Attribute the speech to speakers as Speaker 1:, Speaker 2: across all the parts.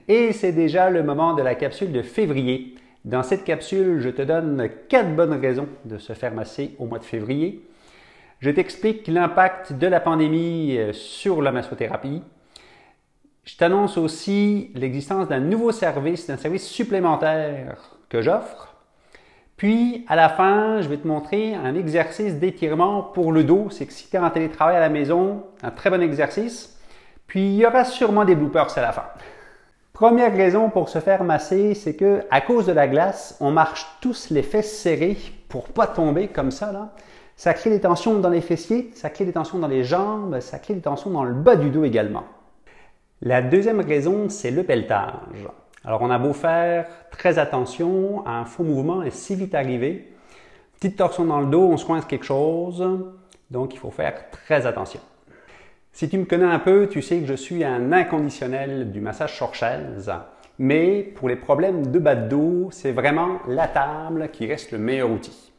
Speaker 1: Et c'est déjà le moment de la capsule de février. Dans cette capsule, je te donne 4 bonnes raisons de se faire masser au mois de février. Je t'explique l'impact de la pandémie sur la massothérapie. Je t'annonce aussi l'existence d'un nouveau service, d'un service supplémentaire que j'offre. Puis, à la fin, je vais te montrer un exercice d'étirement pour le dos. C'est que si tu es en télétravail à la maison, un très bon exercice. Puis, il y aura sûrement des bloopers à la fin. Première raison pour se faire masser, c'est que à cause de la glace, on marche tous les fesses serrées pour pas tomber comme ça, là. Ça crée des tensions dans les fessiers, ça crée des tensions dans les jambes, ça crée des tensions dans le bas du dos également. La deuxième raison, c'est le pelletage. Alors, on a beau faire très attention, un faux mouvement est si vite arrivé. Petite torsion dans le dos, on se coince quelque chose, donc il faut faire très attention. Si tu me connais un peu, tu sais que je suis un inconditionnel du massage sur chaise, mais pour les problèmes de bas de dos, c'est vraiment la table qui reste le meilleur outil.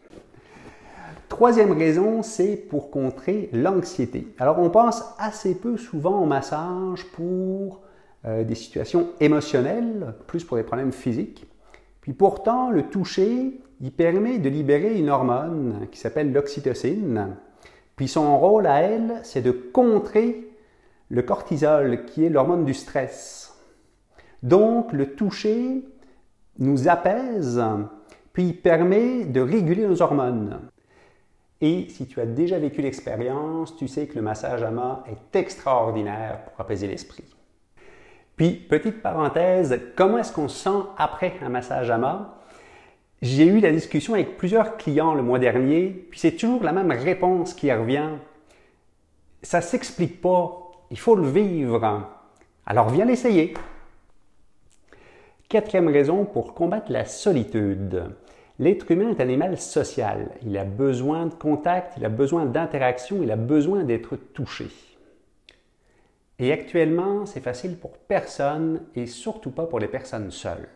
Speaker 1: Troisième raison, c'est pour contrer l'anxiété. Alors, on pense assez peu souvent au massage pour des situations émotionnelles, plus pour des problèmes physiques. Puis pourtant, le toucher, il permet de libérer une hormone qui s'appelle l'oxytocine. Puis son rôle à elle, c'est de contrer le cortisol, qui est l'hormone du stress. Donc, le toucher nous apaise, puis il permet de réguler nos hormones. Et si tu as déjà vécu l'expérience, tu sais que le massage ama est extraordinaire pour apaiser l'esprit. Puis, petite parenthèse, comment est-ce qu'on se sent après un massage ama? J'ai eu la discussion avec plusieurs clients le mois dernier, puis c'est toujours la même réponse qui revient. Ça ne s'explique pas, il faut le vivre. Alors viens l'essayer. Quatrième raison pour combattre la solitude. L'être humain est un animal social. Il a besoin de contact, il a besoin d'interaction, il a besoin d'être touché. Et actuellement, c'est facile pour personne et surtout pas pour les personnes seules.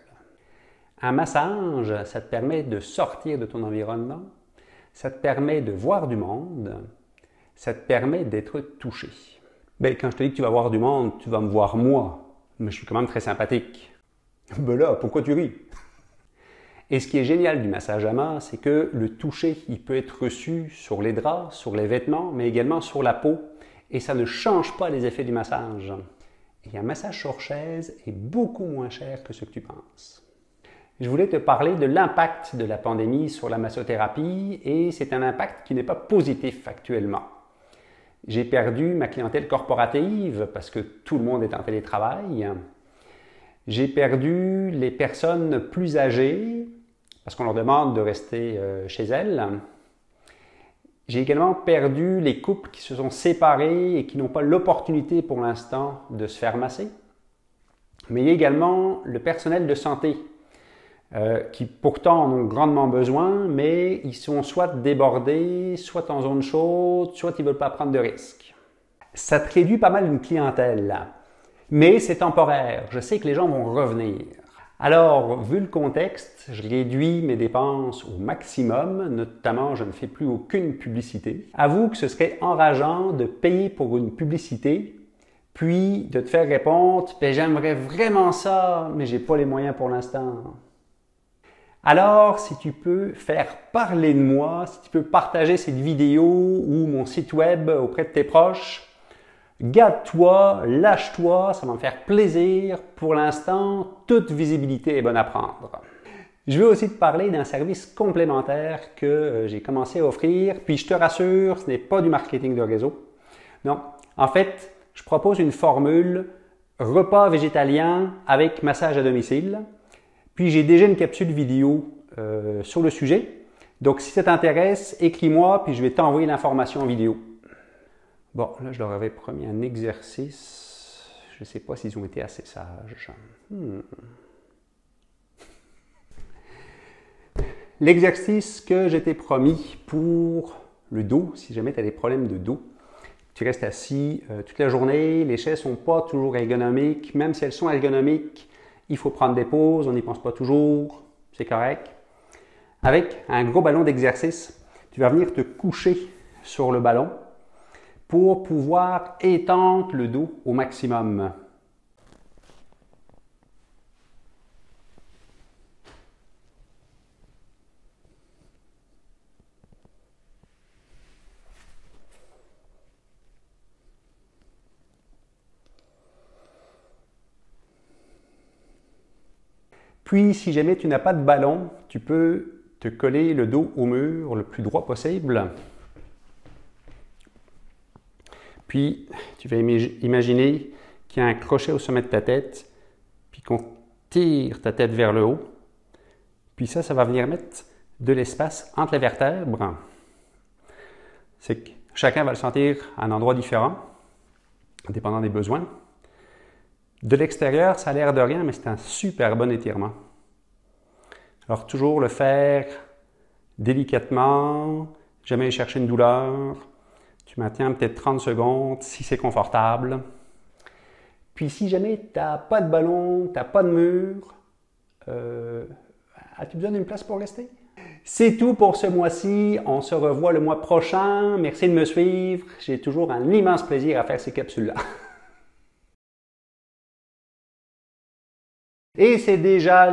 Speaker 1: Un massage, ça te permet de sortir de ton environnement, ça te permet de voir du monde, ça te permet d'être touché. Ben, quand je te dis que tu vas voir du monde, tu vas me voir moi, mais je suis quand même très sympathique. Ben là, pourquoi tu ris? Et ce qui est génial du massage ama, c'est que le toucher, il peut être reçu sur les draps, sur les vêtements, mais également sur la peau, et ça ne change pas les effets du massage. Et un massage sur chaise est beaucoup moins cher que ce que tu penses. Je voulais te parler de l'impact de la pandémie sur la massothérapie et c'est un impact qui n'est pas positif actuellement. J'ai perdu ma clientèle corporative parce que tout le monde est en télétravail. J'ai perdu les personnes plus âgées parce qu'on leur demande de rester chez elles. J'ai également perdu les couples qui se sont séparés et qui n'ont pas l'opportunité pour l'instant de se faire masser. Mais il y a également le personnel de santé qui pourtant en ont grandement besoin, mais ils sont soit débordés, soit en zone chaude, soit ils ne veulent pas prendre de risques. Ça te réduit pas mal une clientèle, mais c'est temporaire. Je sais que les gens vont revenir. Alors, vu le contexte, je réduis mes dépenses au maximum, notamment je ne fais plus aucune publicité. Avoue que ce serait enrageant de payer pour une publicité, puis de te faire répondre « j'aimerais vraiment ça, mais j'ai pas les moyens pour l'instant ». Alors, si tu peux faire parler de moi, si tu peux partager cette vidéo ou mon site web auprès de tes proches, garde-toi, lâche-toi, ça va me faire plaisir. Pour l'instant, toute visibilité est bonne à prendre. Je veux aussi te parler d'un service complémentaire que j'ai commencé à offrir, puis je te rassure, ce n'est pas du marketing de réseau. Non, en fait, je propose une formule repas végétalien avec massage à domicile. Puis j'ai déjà une capsule vidéo sur le sujet. Donc si ça t'intéresse, écris-moi puis je vais t'envoyer l'information en vidéo. Bon, là je leur avais promis un exercice. Je ne sais pas s'ils ont été assez sages. L'exercice que je t'ai promis pour le dos, si jamais tu as des problèmes de dos, tu restes assis toute la journée, les chaises ne sont pas toujours ergonomiques, même si elles sont ergonomiques, il faut prendre des pauses, on n'y pense pas toujours, c'est correct. Avec un gros ballon d'exercice, tu vas venir te coucher sur le ballon pour pouvoir étendre le dos au maximum. Puis, si jamais tu n'as pas de ballon, tu peux te coller le dos au mur le plus droit possible. Puis, tu vas imaginer qu'il y a un crochet au sommet de ta tête, puis qu'on tire ta tête vers le haut. Puis ça va venir mettre de l'espace entre les vertèbres. C'est que chacun va le sentir à un endroit différent, dépendant des besoins. De l'extérieur, ça a l'air de rien, mais c'est un super bon étirement. Alors, toujours le faire délicatement, jamais chercher une douleur. Tu maintiens peut-être 30 secondes si c'est confortable. Puis, si jamais tu n'as pas de ballon, tu n'as pas de mur, as-tu besoin d'une place pour rester? C'est tout pour ce mois-ci. On se revoit le mois prochain. Merci de me suivre. J'ai toujours un immense plaisir à faire ces capsules-là. Et c'est déjà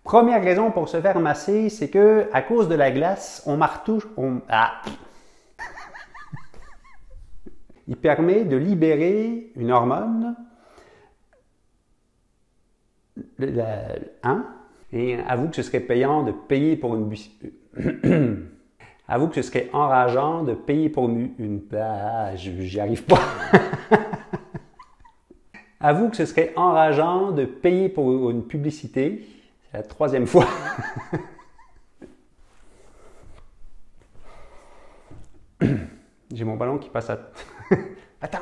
Speaker 1: Première raison pour se faire masser, c'est que à cause de la glace, on martouche. Il permet de libérer une hormone. Et avoue que ce serait payant de payer pour une... Avoue que ce serait enrageant de payer pour une... j'y arrive pas. Avoue que ce serait enrageant de payer pour une publicité. C'est la 3e fois. J'ai mon ballon qui passe à... Attends.